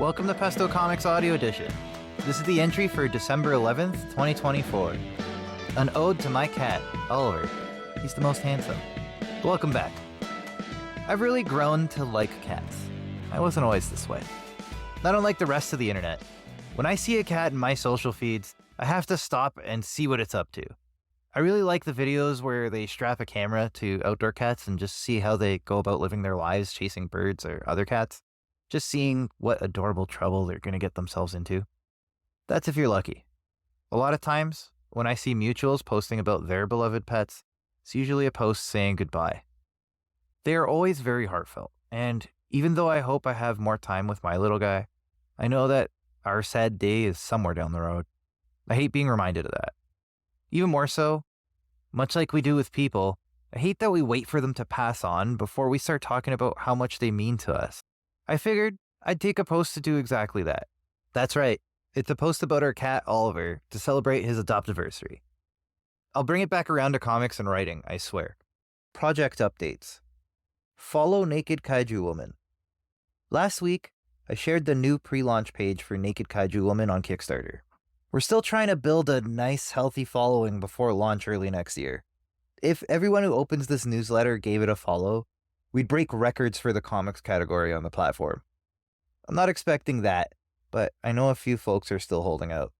Welcome to Pesto Comics Audio Edition. This is the entry for December 11th, 2024. An ode to my cat, Oliver. He's the most handsome. Welcome back. I've really grown to like cats. I wasn't always this way. Not unlike the rest of the internet. When I see a cat in my social feeds, I have to stop and see what it's up to. I really like the videos where they strap a camera to outdoor cats and just see how they go about living their lives chasing birds or other cats. Just seeing what adorable trouble they're going to get themselves into. That's if you're lucky. A lot of times, when I see mutuals posting about their beloved pets, it's usually a post saying goodbye. They are always very heartfelt, and even though I hope I have more time with my little guy, I know that our sad day is somewhere down the road. I hate being reminded of that. Even more so, much like we do with people, I hate that we wait for them to pass on before we start talking about how much they mean to us. I figured I'd take a post to do exactly that. That's right, it's a post about our cat Oliver to celebrate his adoptiversary. I'll bring it back around to comics and writing, I swear. Project updates. Follow Naked Kaiju Woman. Last week, I shared the new pre-launch page for Naked Kaiju Woman on Kickstarter. We're still trying to build a nice, healthy following before launch early next year. If everyone who opens this newsletter gave it a follow, we'd break records for the comics category on the platform. I'm not expecting that, but I know a few folks are still holding out.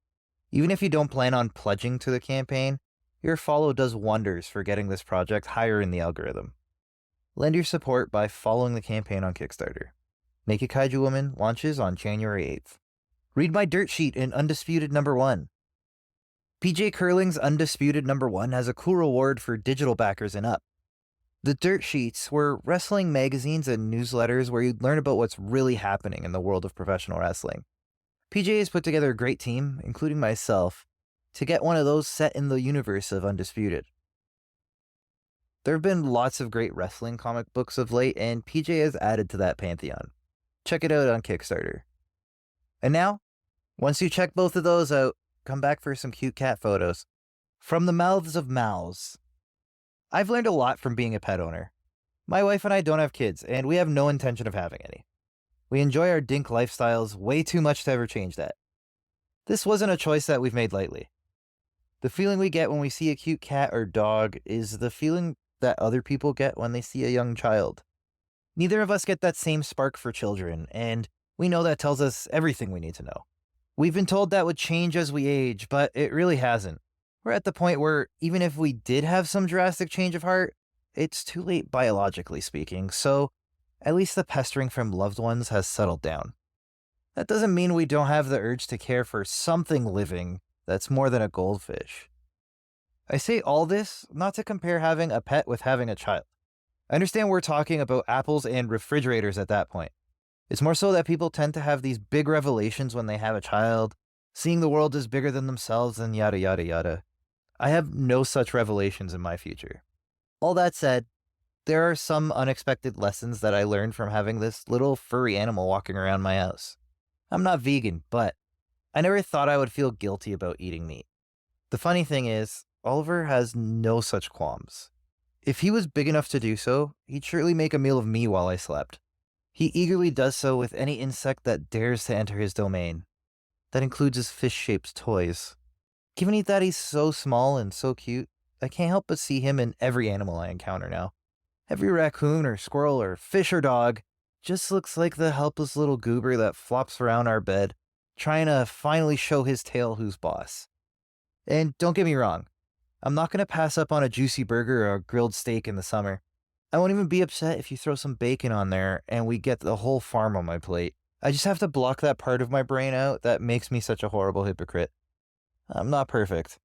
Even if you don't plan on pledging to the campaign, your follow does wonders for getting this project higher in the algorithm. Lend your support by following the campaign on Kickstarter. Naked Kaiju Woman launches on January 8th. Read my dirt sheet in Undisputed #1. PJ Curling's Undisputed #1 has a cool reward for digital backers and up. The dirt sheets were wrestling magazines and newsletters where you'd learn about what's really happening in the world of professional wrestling. PJ has put together a great team, including myself, to get one of those set in the universe of Undisputed. There have been lots of great wrestling comic books of late, and PJ has added to that pantheon. Check it out on Kickstarter. And now, once you check both of those out, come back for some cute cat photos. From the mouths of Maows. I've learned a lot from being a pet owner. My wife and I don't have kids, and we have no intention of having any. We enjoy our dink lifestyles way too much to ever change that. This wasn't a choice that we've made lightly. The feeling we get when we see a cute cat or dog is the feeling that other people get when they see a young child. Neither of us get that same spark for children, and we know that tells us everything we need to know. We've been told that would change as we age, but it really hasn't. We're at the point where even if we did have some drastic change of heart, it's too late biologically speaking, so at least the pestering from loved ones has settled down. That doesn't mean we don't have the urge to care for something living that's more than a goldfish. I say all this not to compare having a pet with having a child. I understand we're talking about apples and refrigerators at that point. It's more so that people tend to have these big revelations when they have a child, seeing the world is bigger than themselves and yada yada yada. I have no such revelations in my future. All that said, there are some unexpected lessons that I learned from having this little furry animal walking around my house. I'm not vegan, but I never thought I would feel guilty about eating meat. The funny thing is, Oliver has no such qualms. If he was big enough to do so, he'd surely make a meal of me while I slept. He eagerly does so with any insect that dares to enter his domain. That includes his fish-shaped toys. Given that he's so small and so cute, I can't help but see him in every animal I encounter now. Every raccoon or squirrel or fish or dog just looks like the helpless little goober that flops around our bed, trying to finally show his tail who's boss. And don't get me wrong, I'm not going to pass up on a juicy burger or a grilled steak in the summer. I won't even be upset if you throw some bacon on there and we get the whole farm on my plate. I just have to block that part of my brain out that makes me such a horrible hypocrite. I'm not perfect.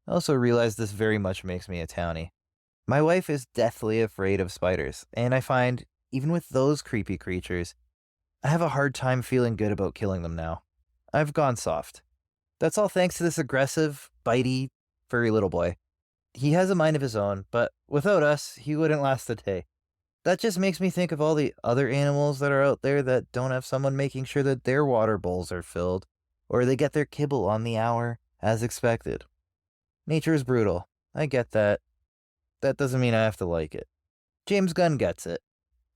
I also realize this very much makes me a townie. My wife is deathly afraid of spiders, and I find, even with those creepy creatures, I have a hard time feeling good about killing them now. I've gone soft. That's all thanks to this aggressive, bitey, furry little boy. He has a mind of his own, but without us, he wouldn't last a day. That just makes me think of all the other animals that are out there that don't have someone making sure that their water bowls are filled, or they get their kibble on the hour, as expected. Nature is brutal. I get that. That doesn't mean I have to like it. James Gunn gets it.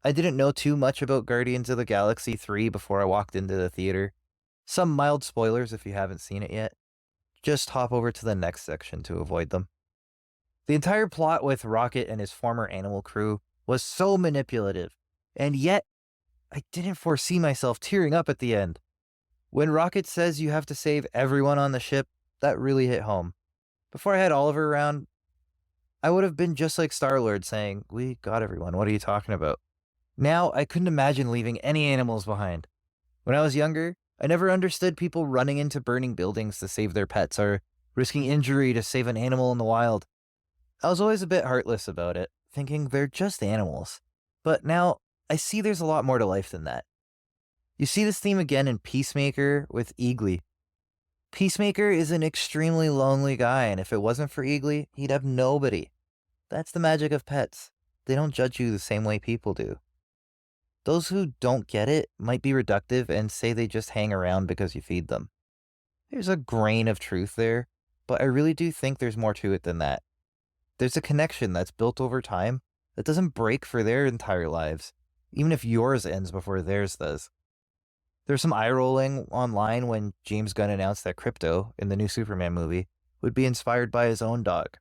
I didn't know too much about Guardians of the Galaxy 3 before I walked into the theater. Some mild spoilers if you haven't seen it yet. Just hop over to the next section to avoid them. The entire plot with Rocket and his former animal crew was so manipulative, and yet I didn't foresee myself tearing up at the end. When Rocket says you have to save everyone on the ship, that really hit home. Before I had Oliver around, I would have been just like Star-Lord saying, "We got everyone, what are you talking about?" Now, I couldn't imagine leaving any animals behind. When I was younger, I never understood people running into burning buildings to save their pets or risking injury to save an animal in the wild. I was always a bit heartless about it, thinking they're just animals. But now, I see there's a lot more to life than that. You see this theme again in Peacemaker with Eagly. Peacemaker is an extremely lonely guy, and if it wasn't for Eagly, he'd have nobody. That's the magic of pets. They don't judge you the same way people do. Those who don't get it might be reductive and say they just hang around because you feed them. There's a grain of truth there, but I really do think there's more to it than that. There's a connection that's built over time that doesn't break for their entire lives, even if yours ends before theirs does. There's some eye-rolling online when James Gunn announced that Krypto, in the new Superman movie, would be inspired by his own dog.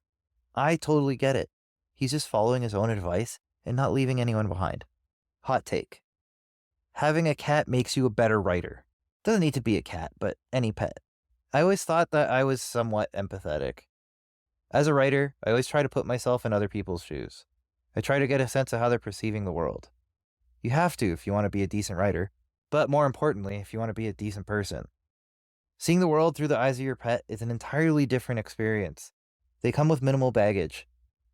I totally get it. He's just following his own advice and not leaving anyone behind. Hot take. Having a cat makes you a better writer. Doesn't need to be a cat, but any pet. I always thought that I was somewhat empathetic. As a writer, I always try to put myself in other people's shoes. I try to get a sense of how they're perceiving the world. You have to if you want to be a decent writer, but more importantly, if you want to be a decent person. Seeing the world through the eyes of your pet is an entirely different experience. They come with minimal baggage.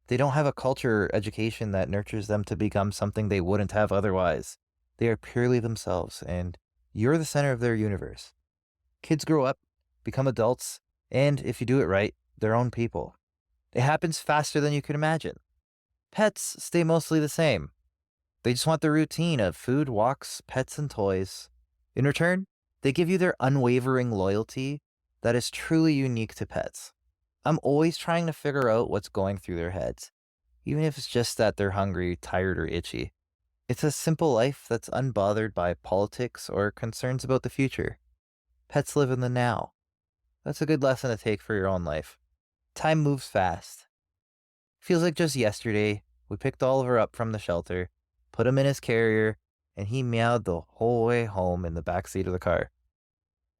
They don't have a culture or education that nurtures them to become something they wouldn't have otherwise. They are purely themselves, and you're the center of their universe. Kids grow up, become adults, and, if you do it right, their own people. It happens faster than you can imagine. Pets stay mostly the same. They just want the routine of food, walks, pets, and toys. In return, they give you their unwavering loyalty that is truly unique to pets. I'm always trying to figure out what's going through their heads, even if it's just that they're hungry, tired, or itchy. It's a simple life that's unbothered by politics or concerns about the future. Pets live in the now. That's a good lesson to take for your own life. Time moves fast. Feels like just yesterday, we picked Oliver up from the shelter, put him in his carrier, and he meowed the whole way home in the backseat of the car.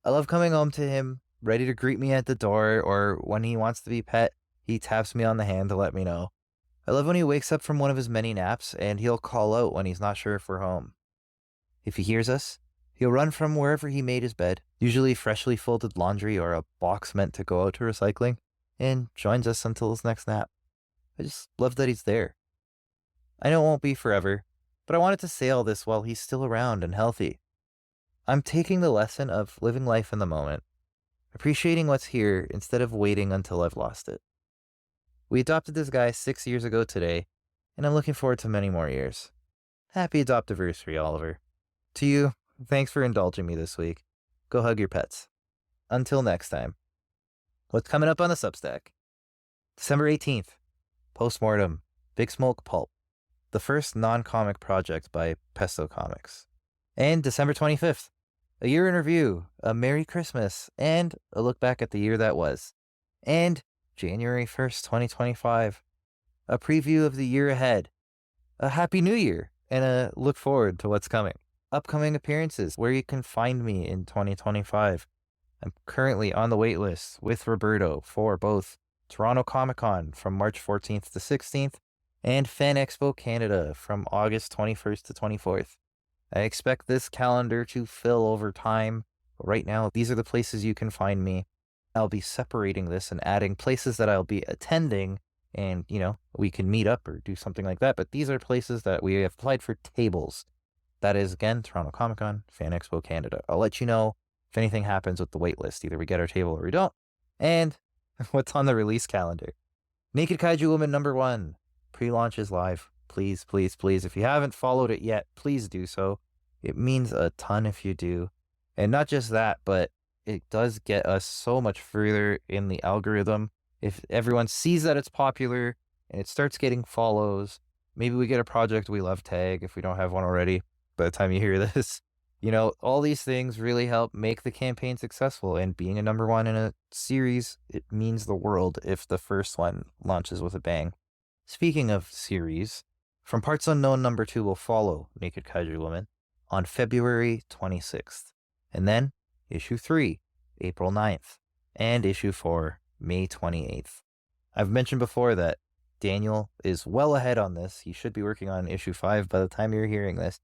I love coming home to him, ready to greet me at the door, or when he wants to be pet, he taps me on the hand to let me know. I love when he wakes up from one of his many naps, and he'll call out when he's not sure if we're home. If he hears us, he'll run from wherever he made his bed, usually freshly folded laundry or a box meant to go out to recycling, and joins us until his next nap. I just love that he's there. I know it won't be forever, but I wanted to say all this while he's still around and healthy. I'm taking the lesson of living life in the moment, appreciating what's here instead of waiting until I've lost it. We adopted this guy 6 years ago today, and I'm looking forward to many more years. Happy adoptiversary, Oliver. To you, thanks for indulging me this week. Go hug your pets. Until next time. What's coming up on the Substack? December 18th, Postmortem, Big Smoke Pulp, the first non-comic project by Pesto Comics. And December 25th, a year in review, a Merry Christmas, and a look back at the year that was. And January 1st, 2025, a preview of the year ahead, a Happy New Year, and a look forward to what's coming. Upcoming appearances, where you can find me in 2025. I'm currently on the waitlist with Roberto for both Toronto Comic Con from March 14th to 16th and Fan Expo Canada from August 21st to 24th. I expect this calendar to fill over time. Right now, these are the places you can find me. I'll be separating this and adding places that I'll be attending, and, we can meet up or do something like that. But these are places that we have applied for tables. That is, again, Toronto Comic Con, Fan Expo Canada. I'll let you know if anything happens with the waitlist. Either we get our table or we don't. And what's on the release calendar? Naked Kaiju Woman #1. Pre-launch is live. Please, please, please. If you haven't followed it yet, please do so. It means a ton if you do. And not just that, but it does get us so much further in the algorithm. If everyone sees that it's popular and it starts getting follows, Maybe we get a Project We Love tag if we don't have one already by the time you hear this. All these things really help make the campaign successful, and being a number one in a series, it means the world if the first one launches with a bang. Speaking of series, From Parts Unknown number 2 will follow Naked Kaiju Woman on February 26th. And then issue 3, April 9th, and issue 4, May 28th. I've mentioned before that Daniel is well ahead on this. He should be working on issue 5 by the time you're hearing this.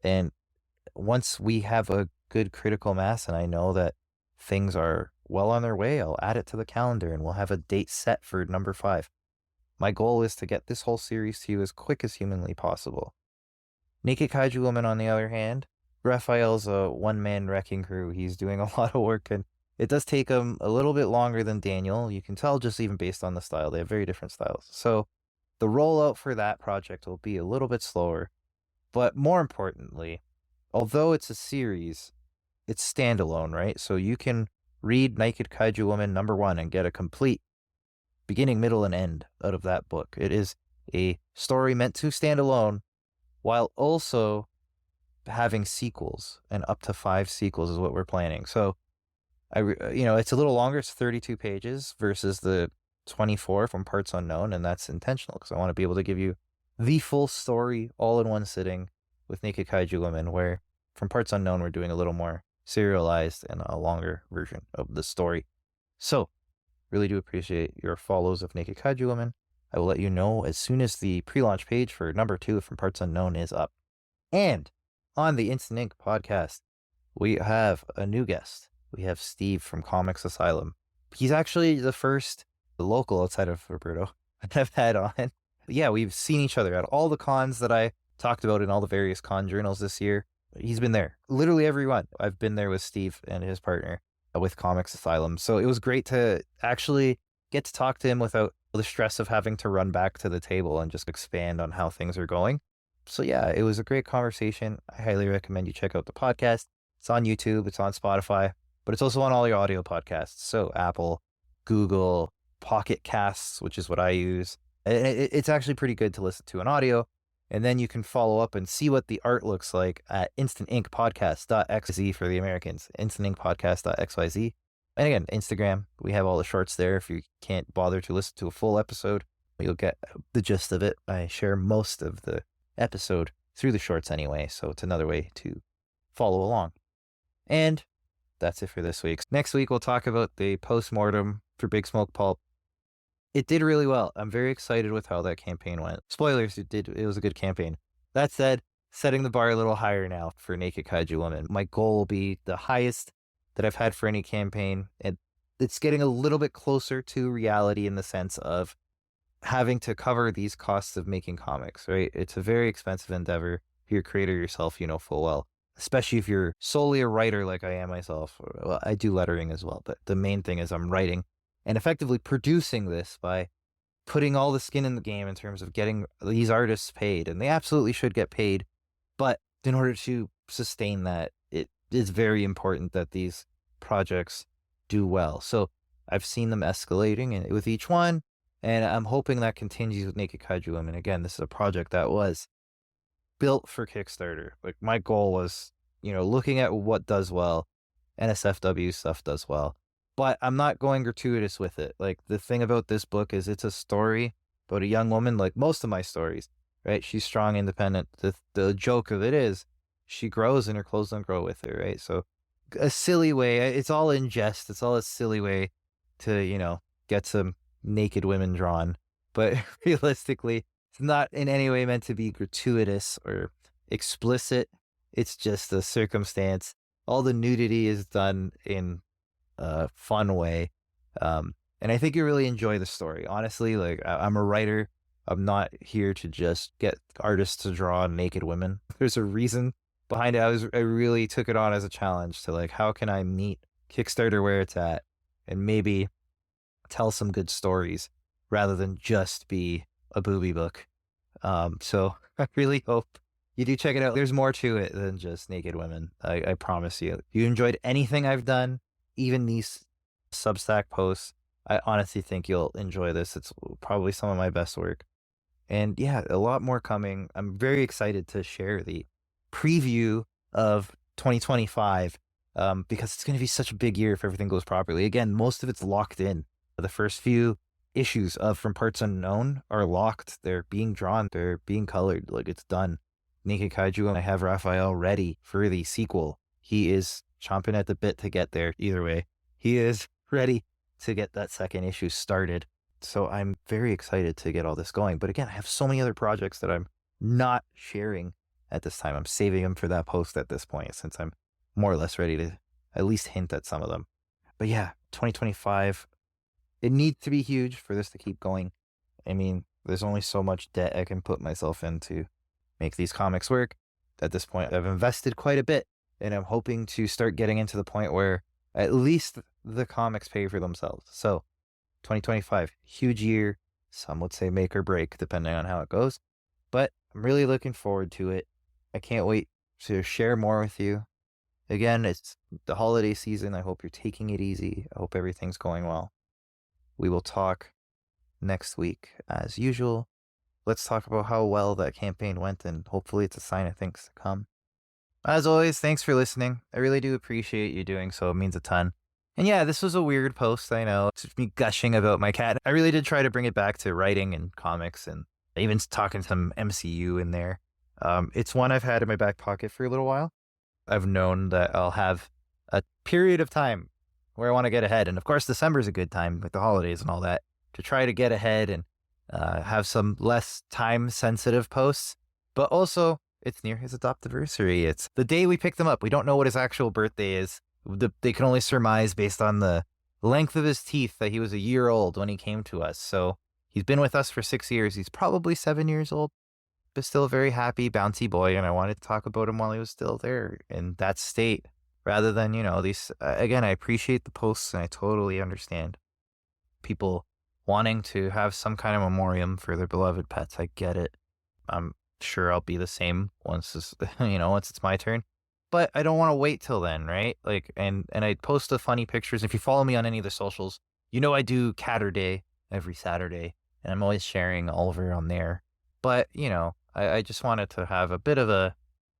And once we have a good critical mass and I know that things are well on their way, I'll add it to the calendar and we'll have a date set for number 5. My goal is to get this whole series to you as quick as humanly possible. Naked Kaiju Woman, on the other hand, Raphael's a one-man wrecking crew. He's doing a lot of work, and it does take him a little bit longer than Daniel. You can tell just even based on the style. They have very different styles. So the rollout for that project will be a little bit slower. But more importantly, although it's a series, it's standalone, right? So you can read Naked Kaiju Woman number 1 and get a complete beginning, middle, and end out of that book. It is a story meant to stand alone while also having sequels, and up to 5 sequels is what we're planning. So, it's a little longer. It's 32 pages versus the 24 from Parts Unknown, and that's intentional because I want to be able to give you the full story all in one sitting with Naked Kaiju Woman, where from Parts Unknown we're doing a little more serialized and a longer version of the story. So, really do appreciate your follows of Naked Kaiju Woman. I will let you know as soon as the pre-launch page for number 2 from Parts Unknown is up. And on the Instant Ink podcast, we have a new guest. We have Steve from Comics Asylum. He's actually the first local outside of Roberto that I've had on. Yeah, we've seen each other at all the cons that I talked about in all the various con journals this year. He's been there. Literally every one. I've been there with Steve and his partner with Comics Asylum. So it was great to actually get to talk to him without the stress of having to run back to the table and just expand on how things are going. So yeah, it was a great conversation. I highly recommend you check out the podcast. It's on YouTube, it's on Spotify, but it's also on all your audio podcasts. So Apple, Google, Pocket Casts, which is what I use. It's actually pretty good to listen to on audio. And then you can follow up and see what the art looks like at instantinkpodcast.xyz for the Americans, instantinkpodcast.xyz. And again, Instagram, we have all the shorts there. If you can't bother to listen to a full episode, you'll get the gist of it. I share most of the episode through the shorts anyway, so it's another way to follow along. And that's it for this week. Next week, we'll talk about the postmortem for Big Smoke Pulp. It did really well. I'm very excited with how that campaign went. Spoilers, it was a good campaign. That said, setting the bar a little higher now for Naked Kaiju Woman. My goal will be the highest that I've had for any campaign, and it's getting a little bit closer to reality in the sense of having to cover these costs of making comics, right? It's a very expensive endeavor. If you're a creator yourself, you know full well, especially if you're solely a writer like I am myself. Well, I do lettering as well, but the main thing is I'm writing and effectively producing this by putting all the skin in the game in terms of getting these artists paid, and they absolutely should get paid. But in order to sustain that, it is very important that these projects do well. So I've seen them escalating with each one, and I'm hoping that continues with Naked Kaiju Woman. Again, this is a project that was built for Kickstarter. Like, my goal was, looking at what does well, NSFW stuff does well, but I'm not going gratuitous with it. Like, the thing about this book is it's a story about a young woman, like most of my stories, right? She's strong, independent. The joke of it is she grows and her clothes don't grow with her, right? So a silly way, it's all in jest. It's all a silly way to, get some naked women drawn. But realistically, it's not in any way meant to be gratuitous or explicit. It's just a circumstance. All the nudity is done in a fun way. And I think you really enjoy the story. Honestly, like, I'm a writer. I'm not here to just get artists to draw naked women. There's a reason behind it. I really took it on as a challenge to, like, how can I meet Kickstarter where it's at and maybe tell some good stories rather than just be a booby book. So I really hope you do check it out. There's more to it than just naked women. I promise you. If you enjoyed anything I've done, even these Substack posts, I honestly think you'll enjoy this. It's probably some of my best work. And yeah, a lot more coming. I'm very excited to share the preview of 2025 because it's going to be such a big year if everything goes properly. Again, most of it's locked in. The first few issues of From Parts Unknown are locked. They're being drawn. They're being colored. Like, it's done. Naked Kaiju, and I have Raphael ready for the sequel. He is chomping at the bit to get there. Either way, he is ready to get that second issue started. So I'm very excited to get all this going. But again, I have so many other projects that I'm not sharing at this time. I'm saving them for that post at this point, since I'm more or less ready to at least hint at some of them. But yeah, 2025, it needs to be huge for this to keep going. I mean, there's only so much debt I can put myself in to make these comics work. At this point, I've invested quite a bit, and I'm hoping to start getting into the point where at least the comics pay for themselves. So 2025, huge year. Some would say make or break, depending on how it goes. But I'm really looking forward to it. I can't wait to share more with you. Again, it's the holiday season. I hope you're taking it easy. I hope everything's going well. We will talk next week as usual. Let's talk about how well that campaign went, and hopefully it's a sign of things to come. As always, thanks for listening. I really do appreciate you doing so. It means a ton. And yeah, this was a weird post, I know. It's just me gushing about my cat. I really did try to bring it back to writing and comics, and even talking some MCU in there. It's one I've had in my back pocket for a little while. I've known that I'll have a period of time where I want to get ahead. And of course, December's a good time with the holidays and all that to try to get ahead and have some less time-sensitive posts. But also, it's near his adoptiversary. It's the day we picked him up. We don't know what his actual birthday is. They can only surmise based on the length of his teeth that he was a year old when he came to us. So he's been with us for 6 years. He's probably 7 years old, but still a very happy, bouncy boy. And I wanted to talk about him while he was still there in that state, rather than, these, again, I appreciate the posts, and I totally understand people wanting to have some kind of memoriam for their beloved pets. I get it. I'm sure I'll be the same once this, once it's my turn. But I don't want to wait till then, right? Like, and I post the funny pictures. If you follow me on any of the socials, I do Catter Day every Saturday, and I'm always sharing Oliver on there. But, I just wanted to have a bit of a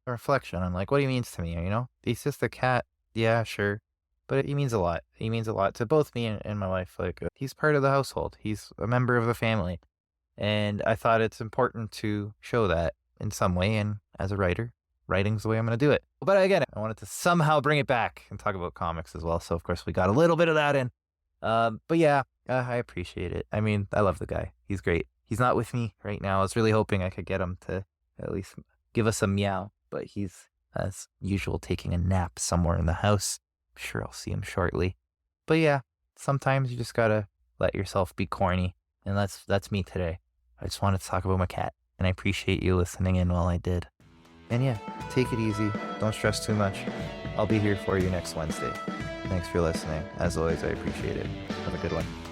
reflection on, like, what he means to me, He's just a cat. Yeah, sure. But he means a lot. He means a lot to both me and my wife. Like, he's part of the household. He's a member of the family. And I thought it's important to show that in some way. And as a writer, writing's the way I'm going to do it. But again, I wanted to somehow bring it back and talk about comics as well. So, of course, we got a little bit of that in. But yeah, I appreciate it. I mean, I love the guy. He's great. He's not with me right now. I was really hoping I could get him to at least give us a meow. But he's, as usual, taking a nap somewhere in the house. I'm sure I'll see him shortly. But yeah, sometimes you just got to let yourself be corny. And that's me today. I just wanted to talk about my cat. And I appreciate you listening in while I did. And yeah, take it easy. Don't stress too much. I'll be here for you next Wednesday. Thanks for listening. As always, I appreciate it. Have a good one.